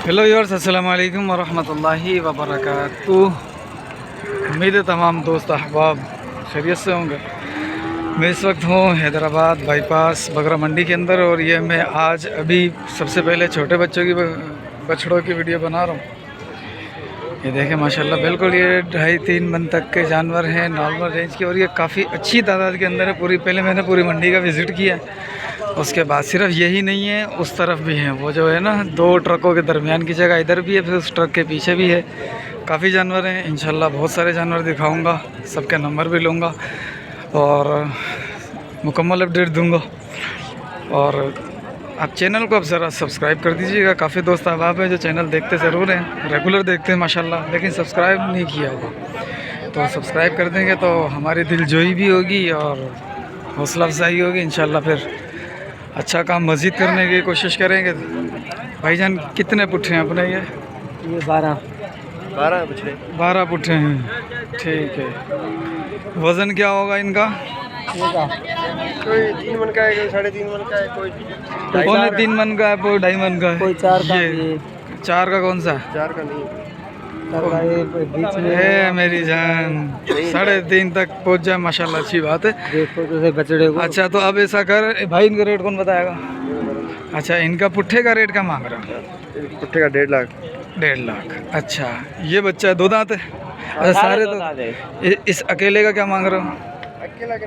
Hello viewers, अस्सलाम वालेकुम वरहमतुल्लाहि वबरकातुहू। उम्मीद है तमाम दोस्त अहबाब खैरियत से होंगे। मैं इस वक्त हूँ हैदराबाद बाईपास बगरा मंडी के अंदर और ये मैं आज अभी सबसे पहले छोटे बच्चों की बछड़ों की वीडियो बना रहा हूँ। ये देखें माशाल्लाह, बिल्कुल ये 2.5-3 मन तक के जानवर हैं, नॉर्मल रेंज के, और ये काफ़ी अच्छी तादाद के अंदर है। पहले मैंने पूरी मंडी का विज़िट किया। उसके बाद सिर्फ यही नहीं है, उस तरफ भी है। वो जो है ना, 2 ट्रकों के दरमियान की जगह इधर भी है, फिर उस ट्रक के पीछे भी है। काफ़ी जानवर हैं। इंशाल्लाह बहुत सारे जानवर दिखाऊंगा, सबके नंबर भी लूँगा और मुकम्मल अपडेट दूँगा। और आप चैनल को अब ज़रा सब्सक्राइब कर दीजिएगा। काफ़ी दोस्त अहबाब हैं जो चैनल देखते ज़रूर हैं, रेगुलर देखते हैं माशाल्लाह, लेकिन सब्सक्राइब नहीं किया होगा। तो सब्सक्राइब कर देंगे तो हमारी दिलजोई भी होगी और हौसला अफजाई होगी। इंशाल्लाह फिर अच्छा काम मज़ीद करने की कोशिश करेंगे। भाईजान कितने पुट्ठे हैं अपने? ये 12 पुट्ठे हैं। ठीक है। वज़न क्या होगा इनका? कोई 3 मन का है, कोई 3.5 मन का है, कोई 3.5 मन का है, कोई 2.5 मन का है, कोई 4 का। ये 4 का कौन सा? 4 का नहीं, बीच में है मेरी जान। 3.5 तक पहुंच जाए माशाल्लाह, अच्छी बात है। देखो तो बछड़े को। अच्छा, तो अब ऐसा कर भाई, इनका रेट कौन बताएगा? अच्छा, इनका पुट्ठे का रेट क्या मांग रहा है? पुट्ठे का 1.5 लाख। 1.5 लाख। अच्छा, ये बच्चा है 2 दांत है। अच्छा, सारे तो इस अकेले का क्या मांग रहे हो? अकेला के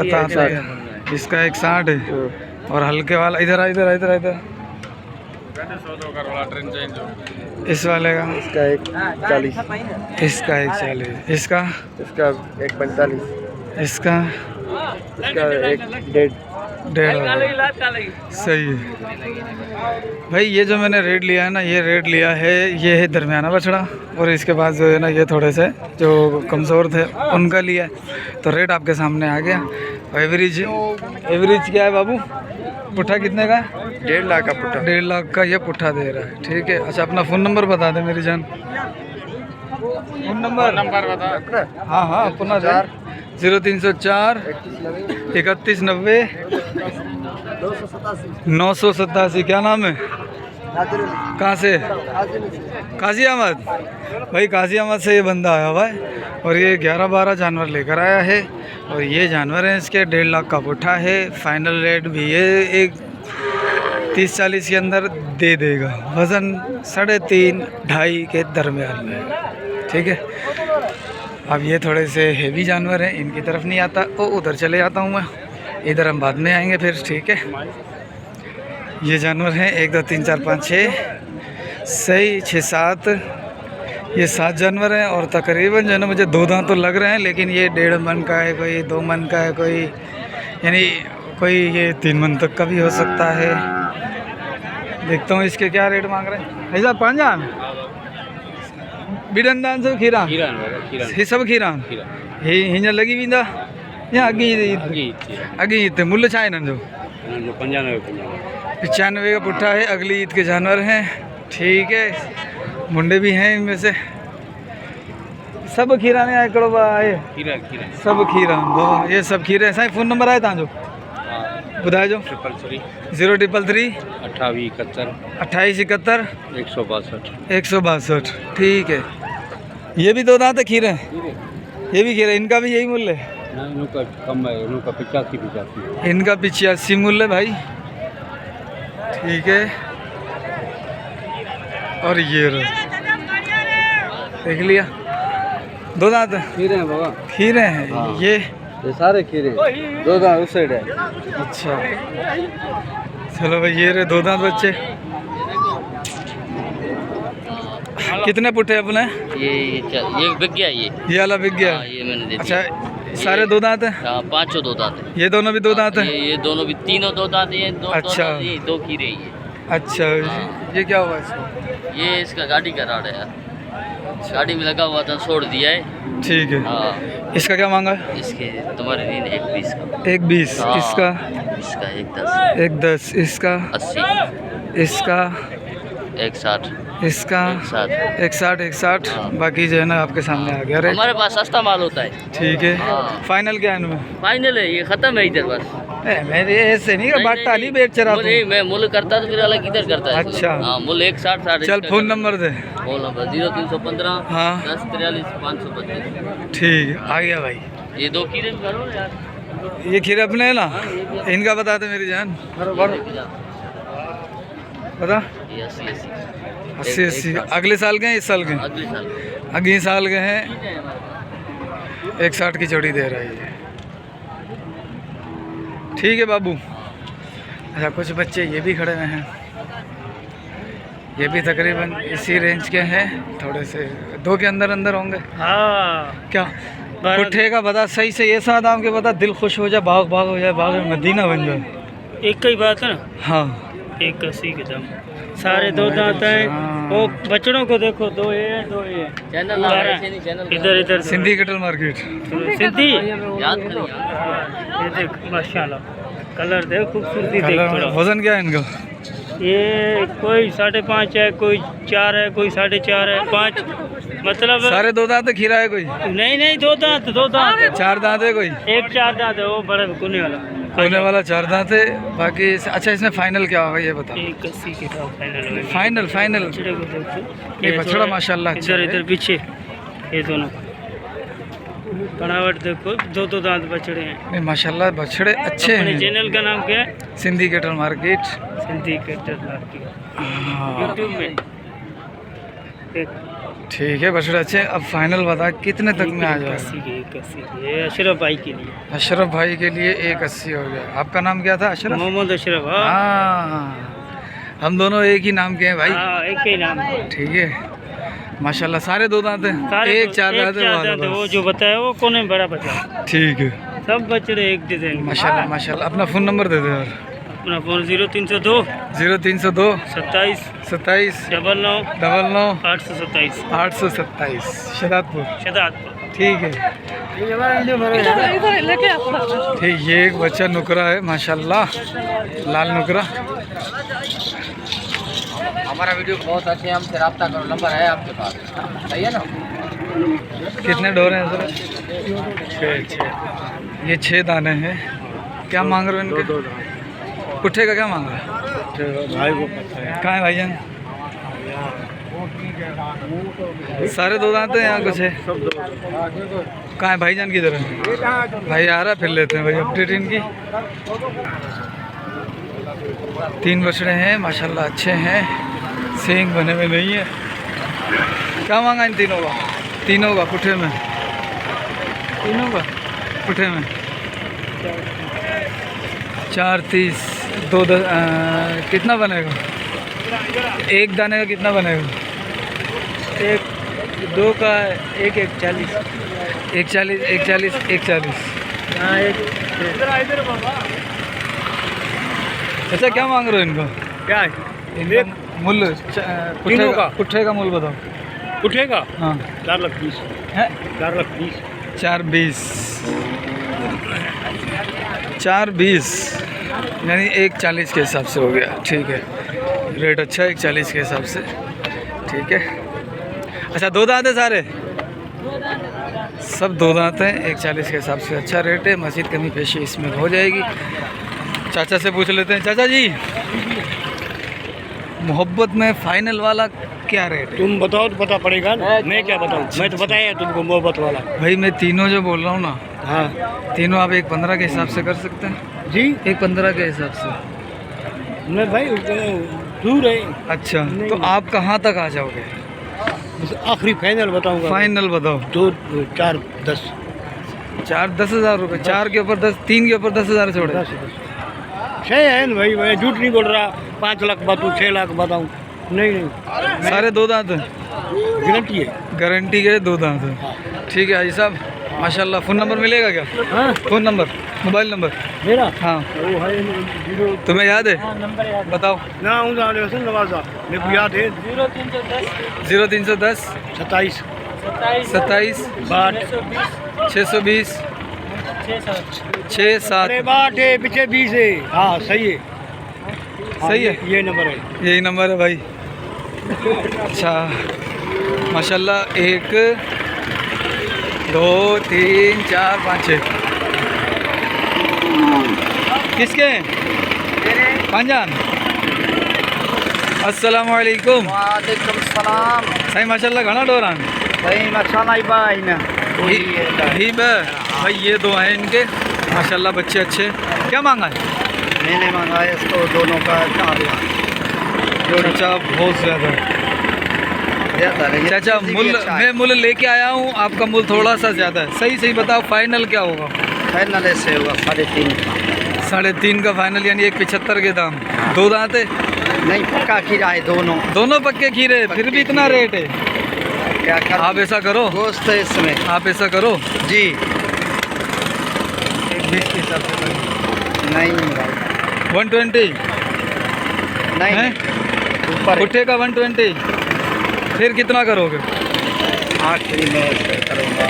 बता। इसका 160 है और हल्के वाला इधर इधर इस वाले का इसका 140, इसका 140, इसका 145, इसका 1.5। सही है भाई। ये जो मैंने रेट लिया है ना, ये रेट लिया है, ये है दरमियाना बछड़ा, और इसके बाद जो है ना, ये थोड़े से जो कमज़ोर थे उनका लिया है। तो रेट आपके सामने आ गया। एवरेज क्या है बाबू? पुट्ठा कितने का है? 1.5 लाख का पुट्ठा। 1.5 लाख का ये पुट्ठा दे रहा है। ठीक है। अच्छा, अपना फ़ोन नंबर बता दे मेरी जान। फ़ोन नंबर बता अपना। हाँ अपना 0304 3190 987। क्या नाम है? कहाँ से? काजी अहमद। भाई काजी अहमद से ये बंदा आया हुआ है और ये 11-12 जानवर लेकर आया है। और ये जानवर हैं इसके 1.5 लाख का पुट्ठा है। फाइनल रेट भी ये एक 30-40 के अंदर दे देगा। वज़न 3.5-2.5 के दरमियान में। ठीक है। अब ये थोड़े से हेवी जानवर हैं, इनकी तरफ नहीं आता, ओ उधर चले जाता हूँ मैं। इधर हम बाद में आएंगे फिर। ठीक है। ये जानवर हैं 1 2 3 4 5 6 सही 6 7, ये 7 जानवर हैं। और तकरीबन जो है ना, मुझे 2 दांत तो लग रहे हैं, लेकिन ये 1.5 मन का है, कोई 2 मन का है, कोई यानी कोई ये 3 मन तक का भी हो सकता है। देखता हूँ इसके क्या रेट मांग रहे हैं। ऐसा पांजान बिडंदान से खीरा ही सब खीरा हिंजा लगी वींदा या अगी ईद मुल्ल छा है जो 95 का पुट्ठा है। अगली ईद के जानवर हैं। ठीक है। मुंडे भी हैं इनमें से। सब खीरा ने आए कड़ो आए सब खीरा। ये सब खीरे हैं। साईं फ़ोन नंबर आए तव्हांजो ॿुधाए जो। 033 28 71 162। ठीक है। ये भी 2 दांत खीरे हैं, ये भी खीरे। इनका भी यही मूल्य है? कम है, इनका 85। इनका 85 मूल्य भाई। ठीक है। और ये देख लिया, 2 दांत खीरे हैं बाबा, खीरे हैं। हाँ। ये सारे खीरे 2 दांत उस साइड है। अच्छा, चलो भाई, ये रहे 2 दांत बच्चे। कितने पुट्ठे अपने? ये बिक गया। ये वाला बिक गया। ये मैंने दे अच्छा, सारे 2 दांत हैं? हाँ, 5 2 दांत है। ये दोनों भी 2 दांत हैं? ये दोनों भी, तीनों 2 दांत है। अच्छा। 2 खीरे ये। अच्छा, ये क्या हुआ इसको? ये इसका गाड़ी का राड है यार, गाड़ी में लगा हुआ था, छोड़ दिया है। ठीक है। हाँ। इसका क्या मांगा है? इसके तुम्हारे दिन 1.20 का। 1.20। हाँ। इसका 1.10। 1.10। इसका 80। इसका 1.60। इसका 160। हाँ। बाकी जो है ना आपके सामने आ गया रेट। हमारे पास सस्ता माल होता है। ठीक है। हाँ। फाइनल क्या है इनमें? फाइनल है, ये ख़त्म है इधर बस। मेरे ऐसे नहीं बाटा नहीं बेच रहा नहीं मैं मुल करता तो फिर अलग किधर करता है। अच्छा। हाँ मुल 160 चल फोन नंबर दे। फोन नंबर 0315 हाँ 10 43 532। ठीक है आ गया भाई। ये 2 खीरे में करो ना यार। ये खीरे अपने है ना, इनका बता दे मेरी जान। बता। ये 80 80 अगले साल के हैं इस साल के हैं? अगले साल। अगले साल के हैं। 160 की जोड़ी दे रहा है ये। ठीक है बाबू। अच्छा कुछ बच्चे ये भी खड़े हुए हैं, ये भी तकरीबन इसी रेंज के हैं, थोड़े से 2 के अंदर अंदर होंगे। हाँ क्या पुट्ठे का बता सही से, ये साथ दाम के बता, दिल खुश हो जाए, बाग बाग हो जाए, बाग में मदीना बन जाए। एक ही बात है ना, हाँ 81 के दाम सारे 2 दांत हैं। वो बच्चों को देखो 2 ये 2 ये चैनल इधर इधर सिंधी कटल मार्केट। सिद्धि। याद करिए। ये देख माशाल्लाह कलर देख, खूबसूरती देख थोड़ा। वजन क्या है इनका? ये कोई 5.5 है, कोई 4 है, कोई 4.5 है, 5 मतलब सारे 2 दांत है, खीरा है कोई? नहीं 2 दांत 2 दांत 4 दांत है कोई? एक 4 दांत है, वो बड़े कोने वाला होने वाला 4 दांत है बाकी। अच्छा इसमें फाइनल क्या होगा ये बता। 81 के दाम फाइनल है। फाइनल फाइनल बछड़े को देखो, ये बछड़ा माशाल्लाह अच्छा इधर है। इधर पीछे ये दोनों बनावट देखो, 2 दांत बछड़े हैं। नहीं माशाल्लाह बछड़े अच्छे अपने हैं। चैनल का नाम क्या है? सिंधी कटल मार्केट। सिंधी कटर मार्केट हाँ, यूट्यूब में देख। ठीक है बछड़े अच्छे। अब फाइनल बता कितने तक में आ जाएगा? 81 के ये अशरफ भाई के लिए। अशरफ भाई के लिए 180 हो गया। आपका नाम क्या था? अशरफ। मोहम्मद अशरफ। हाँ हाँ हम दोनों एक ही नाम के हैं भाई। हाँ, एक ही नाम है। ठीक है माशाल्लाह सारे 2 दांत हैं। सारे एक 4 दांत है दांत है, वो वाला जो बताया वो कौन है बड़ा बच्चा। ठीक है सब बच्चे एक डिजाइन। माशाल्लाह माशाल्लाह। अपना फ़ोन नंबर दे दो यार। अपना फोन 0302 0302 27 27 99 99 827 827 शदादपुर। शदादपुर। ठीक है ठीक। ये एक बच्चा नुकरा है माशाल्लाह, लाल नुकरा। हमारा वीडियो बहुत अच्छे, हमसे रब्ता करो, नंबर है आपके पास, सही है ना। कितने डोर हैं सर? 6। ये 6 दाने हैं। क्या मांग रहे हो इनके? पुट्ठे का क्या मांग रहे हैं? भाई को पता है। कहाँ है भाईजान? सारे 2 दांत हैं, यहाँ कुछ है? कहाँ है भाईजान की तरह? भाई आ रहा, फिर लेते हैं भाई अपडेट इनकी। 3 बछड़े हैं माशाल्लाह, अच्छे हैं, सींग बने हुए नहीं है। क्या मांगा इन तीनों का? तीनों का पुट्ठे में, तीनों का पुट्ठे में 430। 2 कितना बनेगा? एक दाने का कितना बनेगा? एक 2 का 1 40। 140 140 140। हाँ एक अच्छा क्या मांग रहे हो इनको? क्या है इनका मूल्य तीनों का? पुट्ठे का मूल्य बताओ। उठेगा। हाँ 4,20,000 है 4,20,000। 420 420 यानी 140 के हिसाब से हो गया। ठीक है रेट अच्छा है 140 के हिसाब से। ठीक है अच्छा 2 दांत है सारे? सब 2 दांत हैं, 140 के हिसाब से अच्छा रेट है। मज़ीद कमी पेशी इसमें हो जाएगी। चाचा से पूछ लेते हैं। चाचा जी मोहब्बत में फाइनल वाला क्या रेट है? तुम बताओ तो पता पड़ेगा ना, मैं क्या बताऊँ। मैं तो बताया तुमको मोहब्बत वाला। भाई मैं तीनों जो बोल रहा हूँ ना, हाँ तीनों आप 1.15 के हिसाब से कर सकते हैं? जी 1.15 के हिसाब से। मैं भाई दूर है। अच्छा तो आप कहाँ तक आ जाओगे? आखिरी फाइनल बताऊंगा। फाइनल बताओ। 2 4 10 10 हज़ार रुपये। 4 के ऊपर 10, 3 के ऊपर 10 हज़ार छोड़े। 10 सही है ना भाई, मैं झूठ नहीं बोल रहा। 5 लाख बताऊँ 6 लाख बताऊँ? नहीं सारे 2 दांत हैं, गारंटी है। गारंटी के 2 दांत हैं। ठीक है भाई साहब माशाल्लाह। फ़ोन नंबर मिलेगा क्या? हाँ फ़ोन नंबर, मोबाइल नंबर? मेरा हाँ वो है 0 तुम्हें याद है? नंबर याद बताओ। ना हसन नवाजा मेरे को याद है। 0310 27 27 620 67। अरे बात है पीछे 20 है। हाँ सही है। सही है ये नंबर है। यही नंबर है भाई। अच्छा माशाल्लाह 1 2 3 4 5 6 किसके पंजान? अस्सलाम वालेकुम। वालेकुम सलाम। सही माशाल्लाह घना डोरान भाई माशाल्लाह भाई ना ही भाई ये दो हैं इनके माशाल्लाह बच्चे अच्छे। क्या मांगा है? मैंने मंगाया इसको दोनों का 4 लाख। चाचा बहुत ज़्यादा चाचा मूल्य मैं मूल्य लेके आया हूँ, आपका मूल्य थोड़ा सा ज़्यादा है। सही सही बताओ फाइनल क्या होगा? फाइनल ऐसे होगा 3.5 का। 3.5 का फाइनल, यानी 1.75 के दाम। दो दांत है? नहीं, पक्का खीरा है दोनों पक्के खीरे, फिर भी इतना रेट है। क्या कर आप ऐसा करो, गोश्त है इसमें। आप ऐसा करो जी 1.20 के हिसाब से नहीं 120 नहीं है? ऊपर उठेगा 120, फिर कितना करोगे? आखिरी में ऐसे करूँगा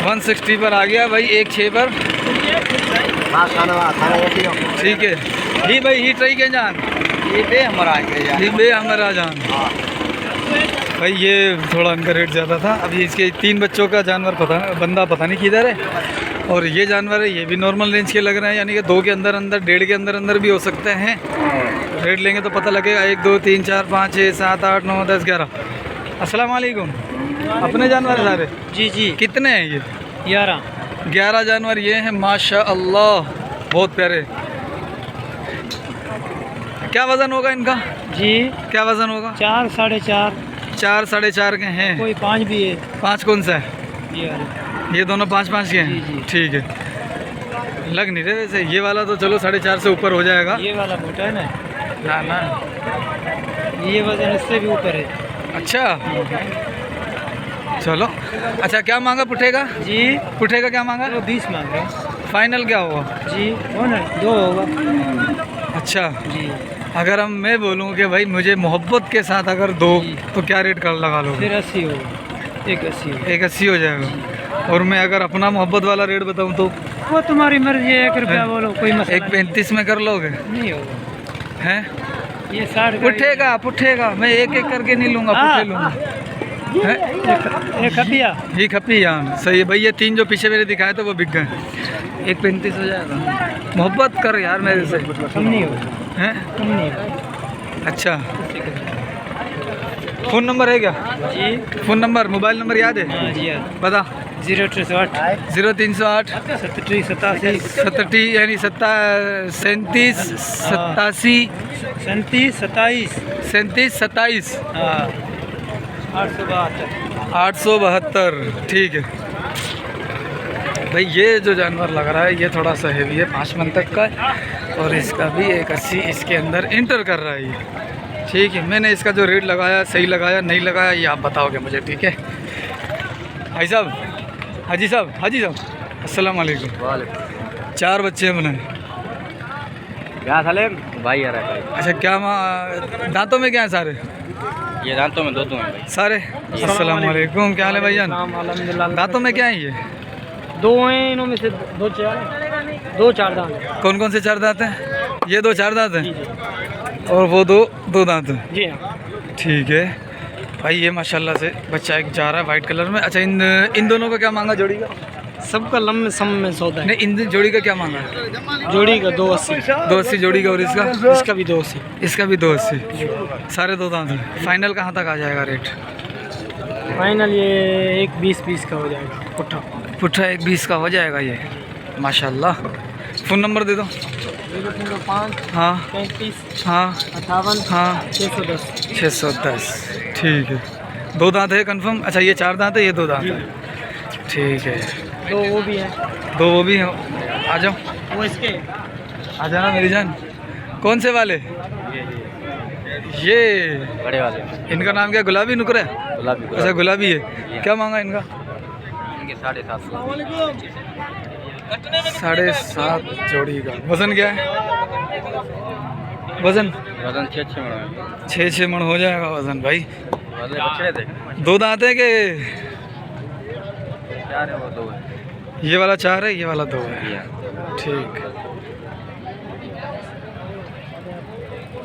160 पर आ गया भाई, 1.6 पर। ठीक है ही भाई, ही ट्राई के जान ये बे हमारा ही बे हमारा जान भाई। ये थोड़ा इनका रेट ज़्यादा था। अभी इसके 3 बच्चों का जानवर बंदा पता नहीं किधर है। और ये जानवर है, ये भी नॉर्मल रेंज के लग रहे हैं, यानी कि 2 के अंदर अंदर, 1.5 के अंदर अंदर भी हो सकते हैं। रेट लेंगे तो पता लगेगा। 1 2 3 4 5 6 7 8 9 10 11। अस्सलाम वालेकुम। अपने जानवर सारे? जी जी कितने हैं ये? 11 जानवर ये हैं माशा अल्लाह, बहुत प्यारे। क्या वज़न होगा इनका? जी क्या वज़न होगा? 4 साढ़े 4 4 साढ़े 4 के हैं। कोई 5 भी है। 5 कौन सा है? ये ये दोनों 5 के हैं। जी, जी। ठीक है, लग नहीं रहे वैसे। ये वाला तो चलो 4.5 से ऊपर हो जाएगा। ये वाला मोटा है ना, ना ये वजन इससे भी ऊपर है। अच्छा चलो। अच्छा क्या मांगा पुट्ठे का? जी पुट्ठे का क्या मांगा? 20 मांग रहे हैं। फाइनल क्या होगा? जी हो ना 2 होगा। अच्छा, जी अगर मैं बोलूँ कि भाई मुझे मोहब्बत के साथ अगर दो, जी। तो क्या रेट कर लगा लोगे? फिर 80 होगा, 180 होगा। 180 हो जाएगा। और मैं अगर अपना मोहब्बत वाला रेट बताऊँ तो? वो तुम्हारी मर्जी है, 1 रुपया बोलो, कोई मसला 1.35 में कर लोगे? नहीं होगा। हैं? ये 60 पुट्ठेगा मैं एक करके नहीं लूँगा, पुट्ठे लूँगा। एक खपिया ही खपी यार, सही है भाई। ये 3 जो पीछे मेरे दिखाए थे वो बिक गए। 1.35 हो जाएगा। मोहब्बत कर यार मेरे से। कम नहीं होगा, हैं? कम नहीं होगा। अच्छा, फ़ोन नंबर है क्या? जी फ़ोन नंबर, मोबाइल नंबर याद है? हाँ जी यार, बता। 0308 0308 37 87 37 यानी 37 87 37 27 37 27 हाँ 872। 872। ठीक है भाई। ये जो जानवर लग रहा है ये थोड़ा सा हेवी है, 5 मन तक का है। और इसका भी 180 इसके अंदर इंटर कर रहा है ये। ठीक है, मैंने इसका जो रेट लगाया सही लगाया नहीं लगाया ये आप बताओगे मुझे, ठीक है भाई साहब? हाजी साहब अस्सलाम वालेकुम। 4 बच्चे हैं मैंने। क्या साले भाई आ रहा है अच्छा, क्या दांतों में क्या है सारे? ये दांतों में 2 हैं भाई। सारे? अस्सलाम वालेकुम, क्या हाल है भाईजान? अल्हम्दुलिल्लाह। दांतों में क्या है ये? 2 हैं, इनों में से 2 4 दांत। कौन कौन से 4 दांत हैं? ये 2 4 दांत जी हैं जी और वो 2 दांत हैं। जी हाँ। ठीक है भाई। ये माशाल्लाह से बच्चा एक जा रहा है वाइट कलर में। अच्छा, इन दोनों का क्या मांगा जोड़ी का? सबका लम्बे सम में सौदा है। नहीं, इन जोड़ी का क्या मांगा? जोड़ी का 280। 280 जोड़ी का। और इसका? इसका भी 280। इसका भी 280। सारे 2 दांत हैं। फाइनल कहाँ तक आ जाएगा रेट? फाइनल ये 1 20 का हो जाएगा। पुट्ठा 1.20 का हो जाएगा ये माशाल्लाह। फ़ोन नंबर दे दो। 05 हाँ 35 हाँ 58 हाँ 610। 610। ठीक है, 2 दांत है कंफर्म? अच्छा, ये 4 दांत है, ये 2 दांत है। ठीक है, 2 वो भी है। 2 वो भी हैं। आ जाओ, वो इसके आ जाना मेरी जान। कौन से वाले? ये बड़े वाले इनका नाम क्या? गुलाबी नुकरा है? गुलाबी अच्छा, गुलाबी है। क्या मांगा इनका? 7.5 7.5 जोड़ी का। वज़न क्या है? वज़न 6 मन हो जाएगा वज़न भाई। 2 दांत है कि? ये वाला 4 है, ये वाला 2 है।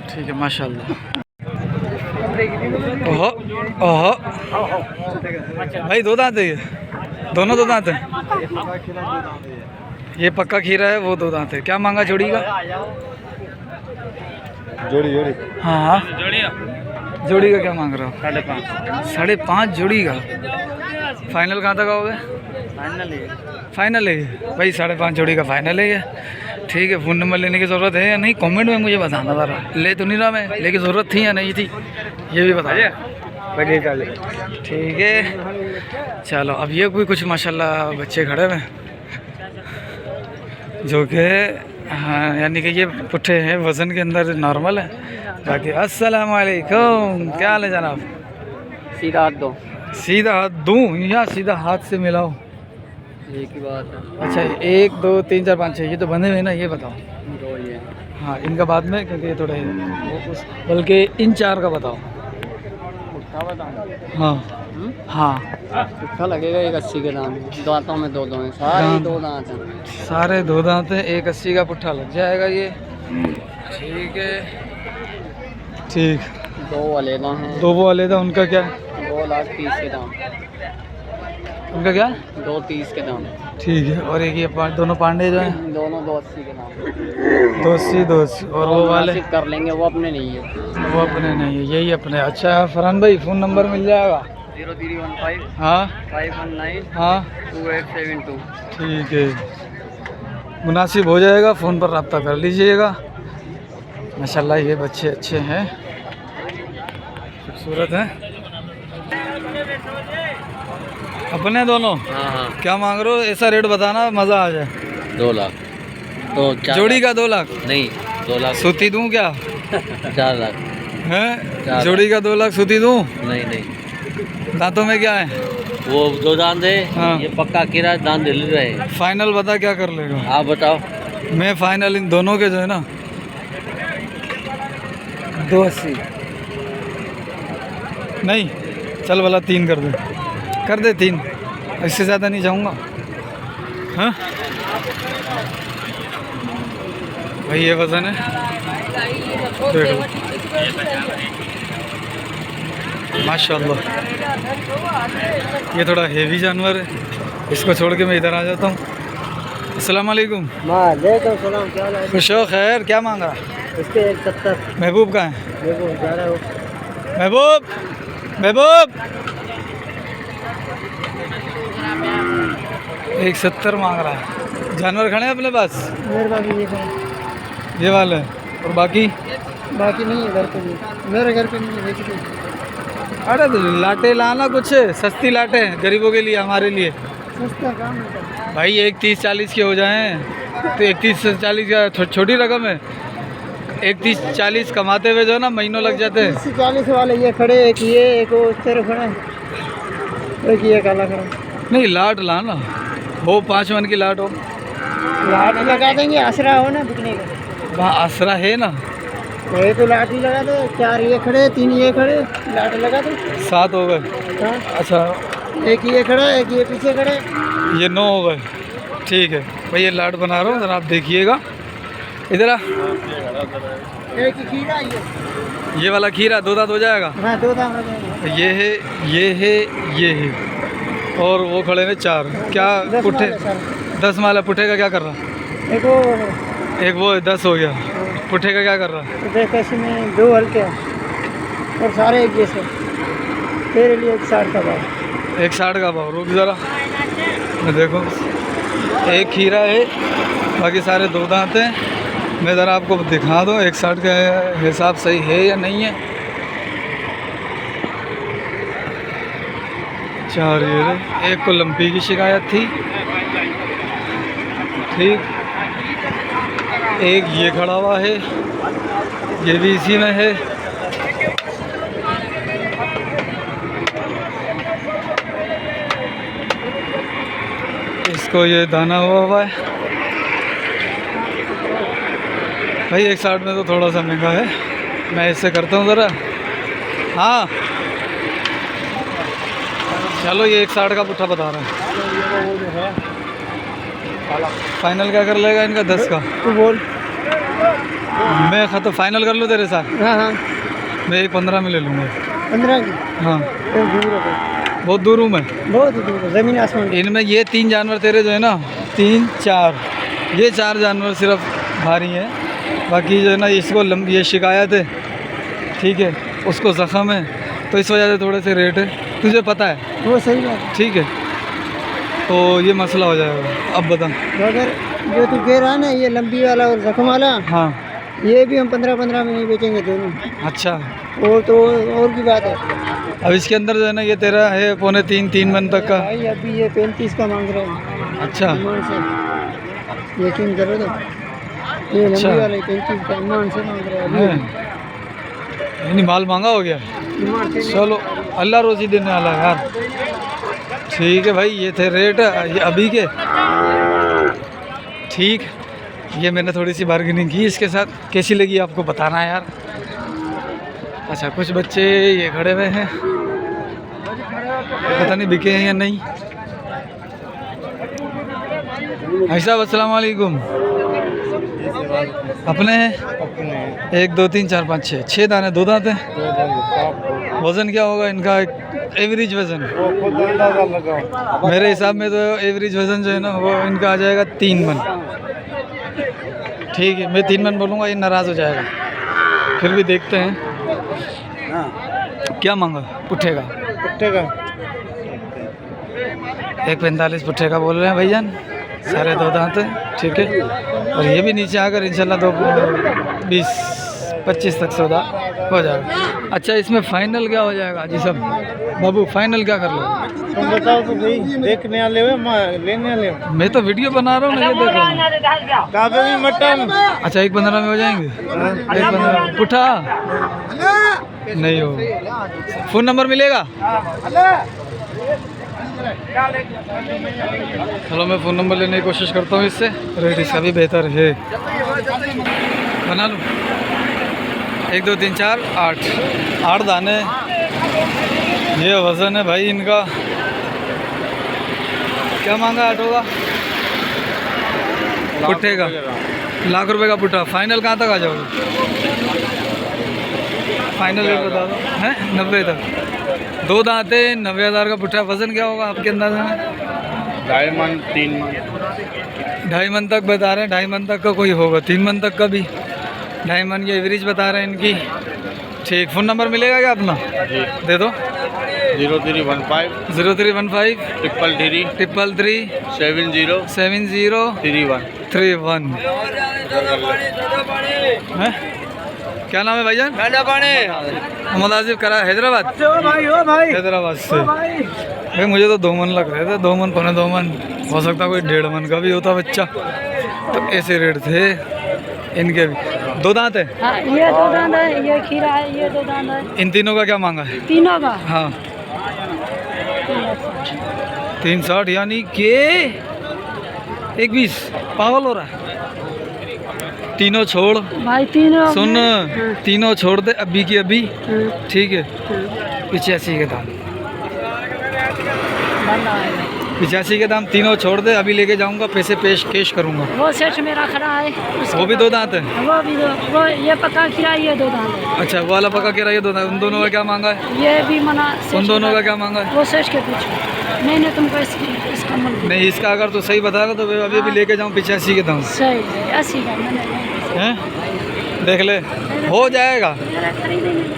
ठीक है माशाल्लाह। ओहो ओहो भाई, 2 दांत है ये? दोनों 2 दांत हैं? ये पक्का खीरा है, वो 2 दांत है। क्या मांगा जोड़ी का? जोड़ी जोड़ी हाँ हाँ, जोड़ी का क्या मांग रहे हो? 5.5। 5.5 जोड़ी का। फाइनल कहाँ तक आओगे? फाइनल है भाई, 5.5 जोड़ी का फाइनल है ये। ठीक है, फ़ोन नंबर लेने की ज़रूरत है या नहीं, कमेंट में मुझे बताना ज़रा। ले तो नहीं रहा मैं, लेकिन ज़रूरत थी या नहीं थी, ये भी बताइए। ठीक है, चलो। अब ये कोई कुछ माशाल्लाह बच्चे खड़े हुए जो कि हाँ, यानी कि ये पुट्ठे हैं, वज़न के अंदर नॉर्मल है। बाकी अस्सलाम वालेकुम, क्या हाल है जनाब? सीधा हाथ दो। सीधा हाथ दूँ या सीधा हाथ से मिलाओ? एक ही बात है। अच्छा, 1 2 3 4 5 6 ये तो बंधे हुए ना, ये बताओ। दो ये हाँ, इनका बाद में, क्योंकि ये थोड़े बल्कि इन 4 का बताओ। पुट्ठा बताऊँ? हाँ हाँ, पुट्ठा लगेगा 1.80 के दाम। दांतों में 2 हैं, सारे दांत। 2 दांत हैं। सारे 2 दांत हैं, 1.80 का पुट्ठा लग जाएगा ये। ठीक है, ठीक। 2 अलग हैं। 2 वो अलग, उनका क्या? 2,30,000 के दाम। उनका क्या? 2,30,000 के दाम। ठीक है, और एक ये दोनों पांडे जो हैं दोनों 2,80 के दाम। 280 और वो वाले मुनासिब कर लेंगे, वो अपने नहीं है। वो अपने नहीं है, यही अपने। अच्छा फरहान भाई, फ़ोन नंबर मिल जाएगा? 0315 हाँ 519 हाँ, 2872। ठीक है, मुनासिब हो जाएगा, फ़ोन पर रब्ता कर लीजिएगा। माशाल्लाह ये बच्चे अच्छे हैं, खूबसूरत हैं अपने दोनों। हाँ हाँ, क्या मांग रहे हो? ऐसा रेट बताना मज़ा आ जाए। 2 लाख तो 4 जोड़ी का 2 लाख? नहीं, 2 लाख सूती दूँ क्या? 4 लाख हैं, जोड़ी का 2 लाख सूती दूँ? नहीं नहीं, दांतों में क्या है? वो 2 दांत है। हाँ। ये पक्का किरा दांत दिल रहे। फाइनल बता क्या कर लेगा? आप बताओ। मैं फाइनल इन दोनों के जो है ना 280। नहीं, चल वाला 3 कर दे 3, इससे ज़्यादा नहीं जाऊँगा। हाँ भाई, ये वज़न है, देखो माशाल्लाह। ये थोड़ा हेवी जानवर है, इसको छोड़ के मैं इधर आ जाता हूँ। अस्सलाम वालेकुम। वालेकुम सलाम, क्या हाल है? खुश हो, खैर? क्या मांगा? इसके 170। महबूब कहाँ है? देखो जा रहा हो। महबूब, महबूब 170 मांग रहा है। जानवर खड़े हैं अपने पास? मेरे पास ये है। ये वाले, और बाकी? बाकी नहीं है घर पे भी। मेरे घर पे नहीं है, बेच। अरे तो लाटे लाना, कुछ सस्ती लाटे हैं गरीबों के लिए, हमारे लिए। सस्ता काम होता है भाई 1 30-40 के हो जाएं तो 1 30-40 का छोटी रकम है। 1 30-40 कमाते हुए जो है ना महीनों लग जाते हैं। 30-40 वाले ये खड़े, एक ये, एक वो उस तरफ खड़ा है, एक ये काला खड़ा। नहीं, लाट लाना हो, 5 मन की लाट हो। लाट लगा देंगे, आसरा हो ना बिकने का। वहाँ आसरा है ना? ये तो लाट ही लगा दो। 4 ये खड़े, 3 ये खड़े, लाट लगा दो। 7 हो गए। हाँ, अच्छा, एक ये खड़ा, एक ये पीछे खड़े। ये 9 हो गए। ठीक है भाई, ये लाट बना रहा हूँ, जरा आप देखिएगा। इधर आ। एक खीरा ये वाला खीरा 2 दांत हो जाएगा। हाँ, 2 दाम हो जाएंगे। ये है, ये है, ये है, और वो खड़े हैं 4। क्या 10 पुट्ठे? माले सर। 10 माला। पुट्ठे का क्या कर रहा? एक वो एक वो 10 हो गया। पुट्ठे का क्या कर रहा? तो देख इसमें 2 हल्के हैं और सारे एक जैसे। तेरे लिए 60 का भाव। 160 का भाव। रुक ज़रा, मैं देखो, एक खीरा है, बाकी सारे 2 दांत हैं। मैं ज़रा आपको दिखा दूँ 160 का हिसाब सही है या नहीं है। 4 ये रहे। एक को लंपी की शिकायत थी, ठीक। एक ये खड़ा हुआ है, ये भी इसी में है। इसको ये दाना हुआ है भाई। 160 में तो थोड़ा सा महंगा है, मैं इससे करता हूँ ज़रा। हाँ चलो, ये 160 का पुट्ठा बता रहा है। फाइनल क्या कर लेगा इनका? 10 का। तू बोल। मैं तो फाइनल कर लूँ तेरे साथ? हाँ हाँ, मैं एक 15 में ले लूँगा। 15 की। हाँ, तो 20 रुपये। बहुत दूर हूँ मैं। बहुत दूर, ज़मीन आसमान। इनमें ये 3 जानवर तेरे जो है ना, 3 4 ये 4 जानवर सिर्फ भारी हैं, बाकी जो है ना इसको ये शिकायत है, ठीक है, उसको ज़ख़म है, तो इस वजह से थोड़े से रेट है, तुझे पता है। वो सही बात है। ठीक है, तो ये मसला हो जाएगा। अब बता। तो अगर जो तू कह रहा है ना, ये लंबी वाला और जख्म वाला, हाँ, ये भी हम 15-15 में नहीं बेचेंगे दोनों। अच्छा। और तो और की बात है। अब इसके अंदर जो है ना ये तेरा है 2.5-3 मन तक का। भाई अभी ये 35 का मांग रहे हैं। अच्छा, ईमान से यकीन करो तो, ये अच्छा। लंबी वाला 35 का ईमान से मांग रहे हैं है यानी माल महंगा हो गया। ईमान से। चलो, अल्लाह रोज़ी देने वाला है यार। ठीक है भाई, ये थे रेट ये अभी के। ठीक, ये मैंने थोड़ी सी बार्गेनिंग की इसके साथ, कैसी लगी आपको बताना है यार। अच्छा, कुछ बच्चे ये खड़े हुए हैं, पता नहीं बिके हैं या नहीं। भाई साहब अस्सलाम वालेकुम, अपने हैं? 1 2 3 4 5 6 दाने, 2 दांत हैं। वज़न क्या होगा इनका, एवरेज वज़न? मेरे हिसाब में तो एवरेज वज़न जो है ना वो इनका आ जाएगा 3 मन। ठीक है, मैं 3 मन बोलूँगा, ये नाराज़ हो जाएगा, फिर भी देखते हैं। क्या मांगा पुट्ठे का? 1.45 पुट्ठे का बोल रहे हैं भाईजान, सारे 2 दांत हैं। ठीक है, और ये भी नीचे आकर इंशाल्लाह 20-25 तक सौदा हो जाएगा। अच्छा, इसमें फाइनल क्या हो जाएगा जी सब बाबू, फाइनल क्या कर लो? तुम बताओ तो सही, देखने वाले हो लेने वाले हो? मैं तो वीडियो बना रहा हूँ ना, ये देखो। काबे में मटन। अच्छा, 1.15 में हो जाएंगे? 1.15 पुट्ठा नहीं हो। फ़ोन नंबर मिलेगा? चलो, मैं फ़ोन नंबर लेने की कोशिश करता हूँ इससे, रेट इसका भी बेहतर है। बना लूँ? 1 2 3 4 8 दाने। ये वज़न है भाई इनका। क्या मांगा ऑटो का? पुट्ठे का लाख रुपए का पुट्ठा। फाइनल कहाँ तक आ जाओगे? फाइनल रेट बता दो। हैं 90 तक। 2 दांत है, 90,000 का पुट्ठा। वज़न क्या होगा आपके अंदाज़े में? 2.5 मन 3 मन। 2.5 मन तक बता रहे हैं, 2.5 मन तक का कोई होगा, 3 मन तक का भी। 2.5 मन की एवरेज बता रहे हैं इनकी। ठीक, फ़ोन नंबर मिलेगा क्या अपना? जी दे दो। 0315 0315 333 333 70 70 31। हैं? क्या नाम है भाईजान? मोहम्मद आसिफ करा, हैदराबाद। हैदराबाद से। भाई मुझे तो 2 मन लग रहे थे, 2 मन 2 मन, हो सकता कोई 1.5 मन का भी होता बच्चा। तो ऐसे रेट थे इनके भी। 2 दांत है? हाँ, ये 2 दांत है, ये खीरा है, ये 2 दांत है। इन तीनों का क्या मांगा है? तीनों का हाँ 360, यानी कि 1.20। पागल हो रहा है। तीनों छोड़, भाई, तीनों सुन, हाँ, तीनों छोड़ दे अभी की अभी। हाँ, ठीक है, हाँ, 85 के दाम। बन रहा है। 85 के दाम, तीनों छोड़ दे, अभी लेके जाऊंगा, पैसे कैश करूंगा। वो सेठ मेरा खड़ा है, वो भी 2 दांत है? वो भी वो ये पक्का खीरा, ये 2 दांत है। अच्छा, वो वाला पका के रहा, ये 2 दांत। उन दोनों का क्या मांगा है? ये भी मना सेठ उन दोनों मेरा- का क्या मांगा है? वो सेठ के पीछे। मैंने तुमको इसका मन नहीं, इसका अगर तो सही बताएगा तो अभी अभी लेके जाऊँ 85 के दाम। सही है, 80 का मैंने नहीं। हैं? देख ले, हो जाएगा। मेरा खरीदे नहीं।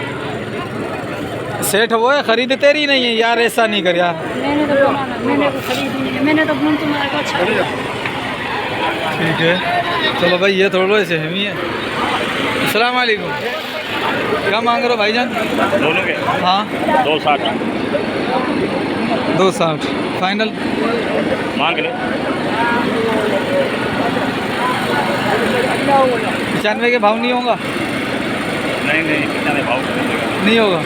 सेठ वो है, खरीद तेरी नहीं है यार, ऐसा नहीं कर यार। मैंने तो बोला ना, मैंने तो खरीदी नहीं है, मैंने तो बोल तुम्हारे को अच्छा लगा। ठीक है, चलो भाई, ये थोड़ा ऐसे हम ही है। अस्सलाम वालेकुम, क्या मांग रहे हो भाईजान? दोनों के हाँ 260 260 फाइनल मांग ले। 95 के भाव नहीं होगा? नहीं कितने भाव नहीं होगा।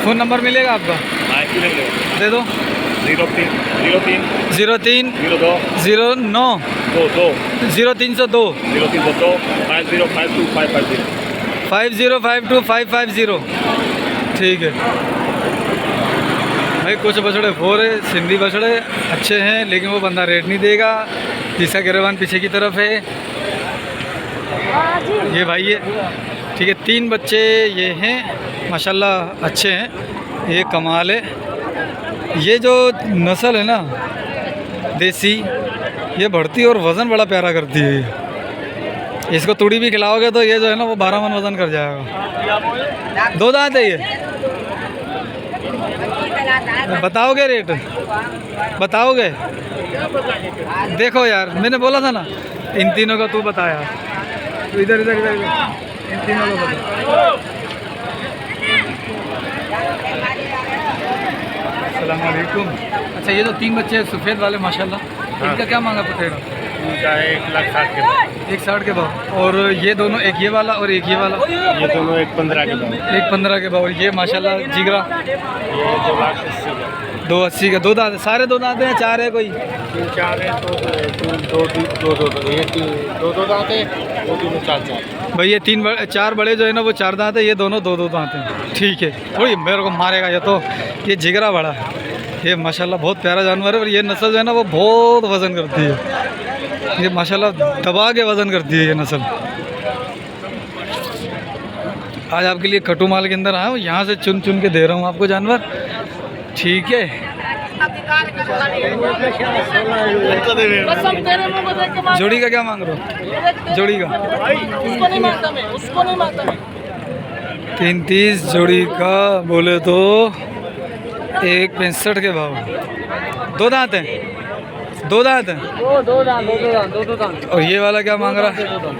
फ़ोन नंबर मिलेगा आपका? दे दो। 03 03 02 09 0302 5052 550। ठीक है भाई, कुछ बछड़े फोर है, सिंधी बछड़े अच्छे हैं, लेकिन वो बंदा रेट नहीं देगा। जिसका गिरवान पीछे की तरफ है, ये भाई है। ठीक है, 3 बच्चे ये हैं, माशाल्लाह अच्छे हैं, ये कमाल है। ये जो नस्ल है ना देसी, ये बढ़ती और वज़न बड़ा प्यारा करती है। इसको तूड़ी भी खिलाओगे तो ये जो है ना वो 12 मन वज़न कर जाएगा। 2 दांत है ये। बताओगे रेट? बताओगे? देखो यार, मैंने बोला था ना इन तीनों का तू बता यार। तो इधर इधर इधर इन तीनों का बता। अस्सलाम वालेकुम। अच्छा, ये जो 3 बच्चे हैं सफ़ेद वाले माशाल्लाह, इनका क्या मांगा पड़ेगा? इनका 1,60,000 के भाव। 1,60 के भाव। और ये दोनों, एक ये वाला और एक ये वाला, ये दोनों 1,15 के भाव। 1,15 के भाव। और ये माशाल्लाह जिगरा ये 2,80,000 का। 2,80 का। 2 दांत सारे? 2 दांत हैं, 4 है कोई? 4 है तो 2 दांत है, वो तीनों 4 भाई ये 4 बड़े जो है ना वो 4 दांत है, ये दोनों 2 दांत हैं। ठीक है। वही मेरे को मारेगा ये तो। ये जिगरा बड़ा है, ये माशाल्लाह बहुत प्यारा जानवर है। और ये नस्ल जो है ना वो बहुत वज़न करती है। ये माशाल्लाह दबा के वज़न करती है ये नस्ल। आज आपके लिए कटु माल के अंदर आया हूँ, यहाँ से चुन चुन के दे रहा हूँ आपको जानवर। ठीक है। जोड़ी का क्या मांग रहे हो? जोड़ी का 33 जोड़ी का बोले तो 1,65 के भाव। 2 दांत हैं? 2 दांत हैं। और ये वाला क्या मांग रहा?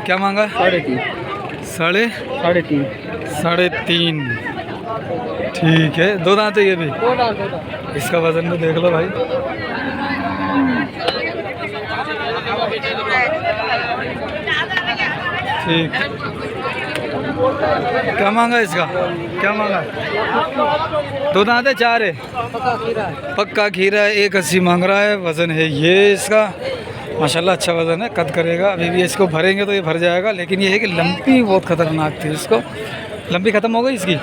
क्या मांगा? 3.5 ठीक है। 2 दांत है ये भी। इसका वजन भी देख लो भाई। ठीक। क्या मांगा इसका? क्या मांगा? 2 दांत है, 4 है? पक्का खीरा है। 1,80 मांग रहा है। वज़न है ये इसका माशाल्लाह अच्छा वज़न है। कद करेगा अभी भी। इसको भरेंगे तो ये भर जाएगा, लेकिन ये है कि लंबी बहुत ख़तरनाक थी। इसको लंबी ख़त्म हो गई इसकी।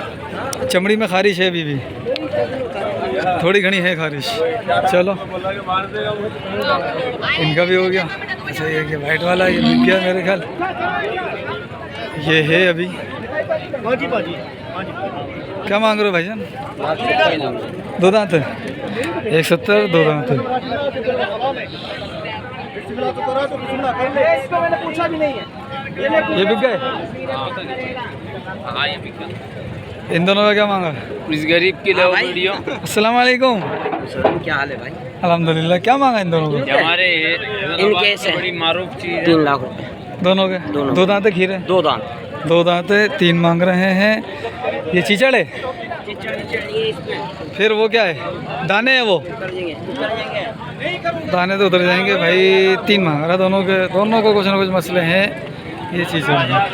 चमड़ी में खारिश है अभी भी, थोड़ी घनी है खारिश। चलो इनका भी हो गया। अच्छा, ये कि वाइट वाला ये बिक गया मेरे ख्याल। ये है अभी। क्या मांग रहे हो भाईजान? 2 दांत है। 1,70 2 दांत है। ये बिक गए? इन दोनों का क्या मांगा? इस गरीब के लिए वीडियो। अस्सलाम वालेकुम। क्या हाल है भाई? अल्हम्दुलिल्लाह। क्या मांगा इन दोनों का? हमारे इनके से बड़ी मारूफ चीज 3 लाख रुपए। दोनों के? 2 दांत है खीरे? 2 दांत। 2 दांत है, 3 मांग रहे हैं। ये चीचड़ है? फिर वो क्या है? दाने है वो? दाने तो उतर जाएंगे भाई। 3 मांग रहा। दोनों को कुछ ना कुछ मसले हैं। ये चीज़ें हैं।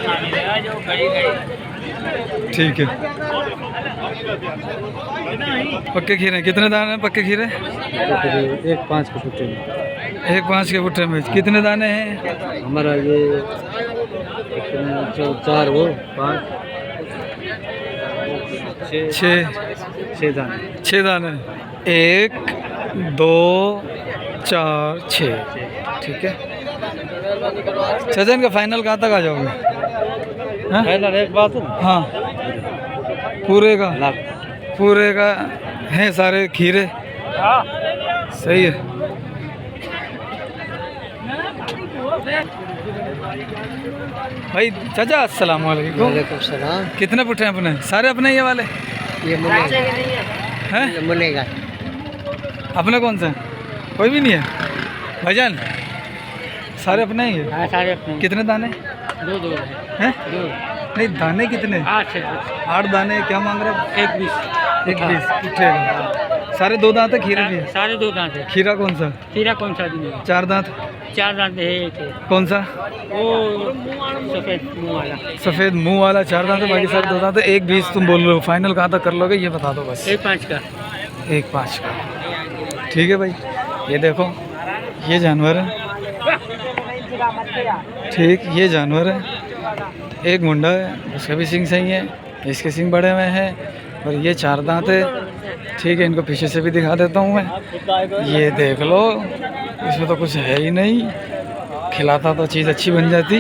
ठीक है। पक्के खीरे कितने दाने हैं? पक्के खीरे 1,5 के फुटे में। 1,5 के पुट्ठे में कितने दाने हैं? हमारा ये 4 वो 5 6 दाने। 6 दाने। 1 2 4 6। ठीक है। चाचा इनका फाइनल कहाँ तक आ जाओगे? हाँ? फाइनल एक बात हाँ, पूरे का है सारे खीरे। सही है। भाई चाचा अस्सलाम वालेकुम। वालेकुम सलाम। कितने पुट्ठे हैं अपने? सारे अपने ये वाले ये मुनेगा। हैं? ये मुनेगा। अपने कौन से हैं? कोई भी नहीं है भाईजान? सारे अपने ही है? हाँ सारे अपने। कितने दाने 2 हैं? नहीं दाने कितने? 8 दाने। क्या मांग रहे? 1,20। 1,20 पुट्ठे का। सारे 2 दांत है? खीरे भी है? सारे 2 दांत है। खीरा कौन सा? खीरा कौन सा दिन? 4 दांत। 4 दांत है। एक है कौन सा? वो सफेद मुंह वाला। सफ़ेद मुंह वाला 4 दांत है, बाकी सारे 2 दांत है। 1,20 तुम बोल रहे हो। फाइनल कहाँ तक कर लोगे ये बता दो बस। 1,5 का। 1,5 का। ठीक है भाई। ये देखो ये जानवर है। ठीक, ये जानवर है। एक मुंडा है, उसका भी सिंग सही है, इसके सिंग बड़े हुए हैं। और ये 4 दांत है। ठीक है, इनको पीछे से भी दिखा देता हूँ मैं। ये देख लो, इसमें तो कुछ है ही नहीं। खिलाता तो चीज़ अच्छी बन जाती।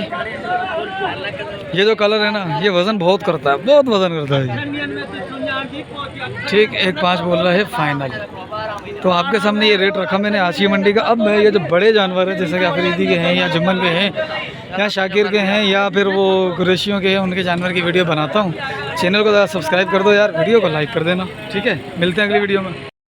ये जो कलर है ना, ये वज़न बहुत करता है, बहुत वज़न करता है ठीक 1.5 बोल रहा है फाइनल। तो आपके सामने ये रेट रखा मैंने आशी मंडी का। अब मैं ये जो बड़े जानवर हैं जैसे कि अफरीदी के हैं या जुम्मन के हैं या शाकिर के हैं या फिर वो कुरैशियों के हैं, उनके जानवर की वीडियो बनाता हूँ। चैनल को ज़रा सब्सक्राइब कर दो यार, वीडियो को लाइक कर देना। ठीक है, मिलते हैं अगली वीडियो में।